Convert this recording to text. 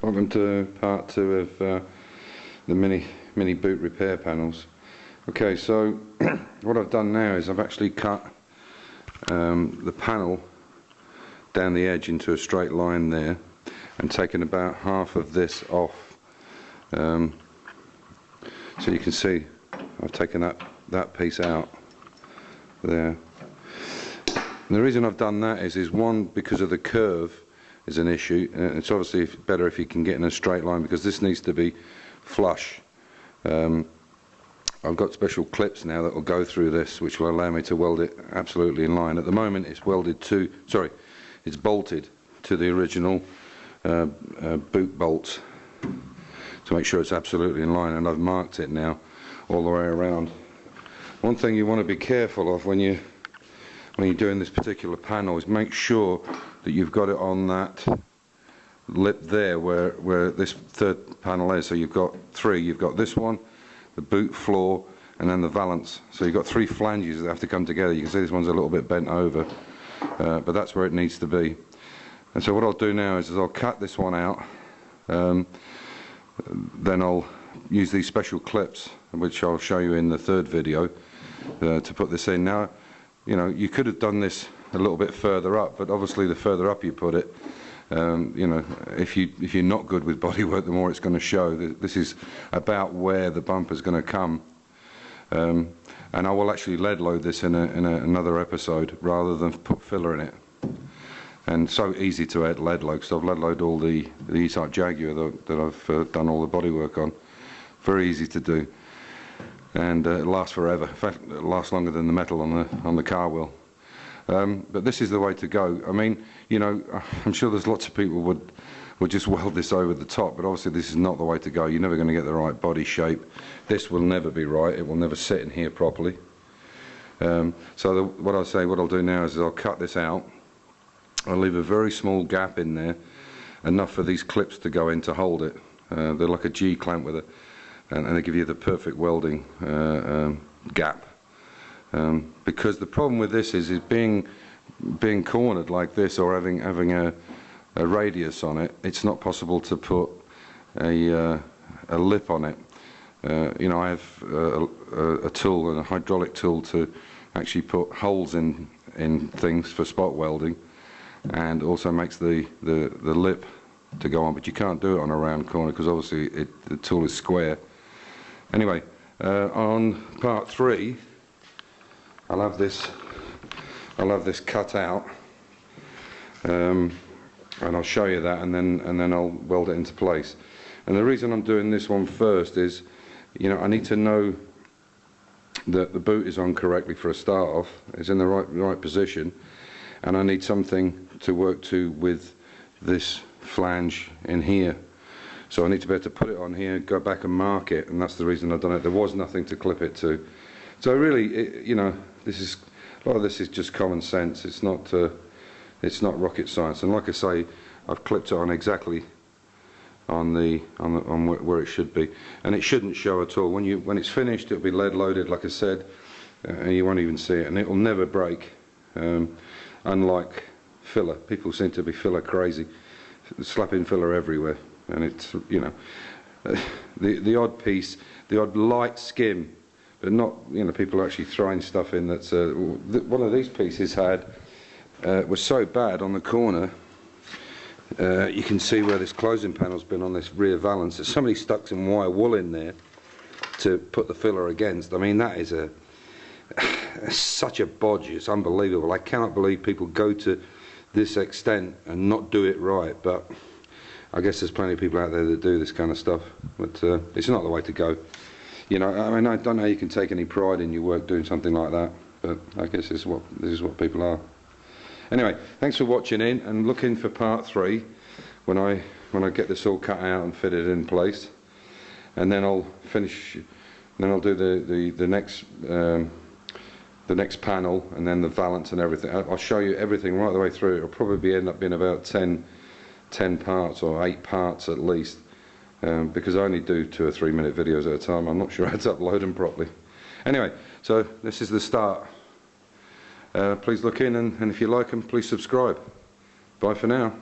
Welcome to part 2 of the mini boot repair panels. Okay, so what I've done now is I've actually cut the panel down the edge into a straight line there and taken about half of this off. So you can see I've taken that piece out there. And the reason I've done that is one, because of the curve is an issue. It's obviously better if you can get in a straight line, because this needs to be flush. I've got special clips now that will go through this, which will allow me to weld it absolutely in line. At the moment it's it's bolted to the original boot bolts to make sure it's absolutely in line, and I've marked it now all the way around. One thing you want to be careful of when you're doing this particular panel is make sure that you've got it on that lip there where this third panel is. So you've got three. You've got this one, the boot floor, and then the valance. So you've got three flanges that have to come together. You can see this one's a little bit bent over, but that's where it needs to be. And so what I'll do now is I'll cut this one out, then I'll use these special clips, which I'll show you in the third video, to put this in. Now, you know, you could have done this a little bit further up, but obviously the further up you put it, you know, if you're not good with bodywork, the more it's going to show. This is about where the bumper's going to come, and I will actually lead load this in another episode rather than put filler in it. And so easy to add lead load, because I've lead loaded all the E-Type Jaguar that I've done all the bodywork on. Very easy to do, and it lasts forever. In fact, it lasts longer than the metal on the car wheel. But this is the way to go. I mean, you know, I'm sure there's lots of people would just weld this over the top, but obviously this is not the way to go. You're never going to get the right body shape. This will never be right. It will never sit in here properly. What I'll do now is I'll cut this out. I'll leave a very small gap in there, enough for these clips to go in to hold it. They're like a G clamp with it, and they give you the perfect welding gap. Because the problem with this is being cornered like this, or having a radius on it, it's not possible to put a lip on it. You know, I have a tool, a hydraulic tool, to actually put holes in things for spot welding, and also makes the lip to go on, but you can't do it on a round corner because obviously the tool is square. Anyway, on part 3 I'll have this cut out, and I'll show you that, and then I'll weld it into place. And the reason I'm doing this one first is, you know, I need to know that the boot is on correctly for a start off, it's in the right position, and I need something to work to with this flange in here. So I need to be able to put it on here, go back and mark it, and that's the reason I've done it. There was nothing to clip it to. So really, you know, a lot of this is just common sense. It's not rocket science. And like I say, I've clipped it on exactly on where it should be, and it shouldn't show at all. When it's finished, it'll be lead loaded, like I said, and you won't even see it, and it will never break. Unlike filler, people seem to be filler crazy, slapping filler everywhere, and it's, you know, the odd piece, the odd light skim, but not, you know, people are actually throwing stuff in that's one of these pieces was so bad on the corner. You can see where this closing panel's been on this rear valance. There's somebody stuck some wire wool in there to put the filler against. I mean, that is such a bodge, it's unbelievable. I cannot believe people go to this extent and not do it right, but I guess there's plenty of people out there that do this kind of stuff, but it's not the way to go. You know, I mean, I don't know how you can take any pride in your work doing something like that, but I guess this is what people are. Anyway, thanks for watching in, and look in for part 3 when I get this all cut out and fitted in place, and then I'll finish. Then I'll do the next panel, and then the valance and everything. I'll show you everything right the way through. It'll probably end up being about 10 parts, or 8 parts at least, because I only do 2 or 3 minute videos at a time. I'm not sure how to upload them properly. Anyway, so this is the start. Please look in, and if you like them, please subscribe. Bye for now.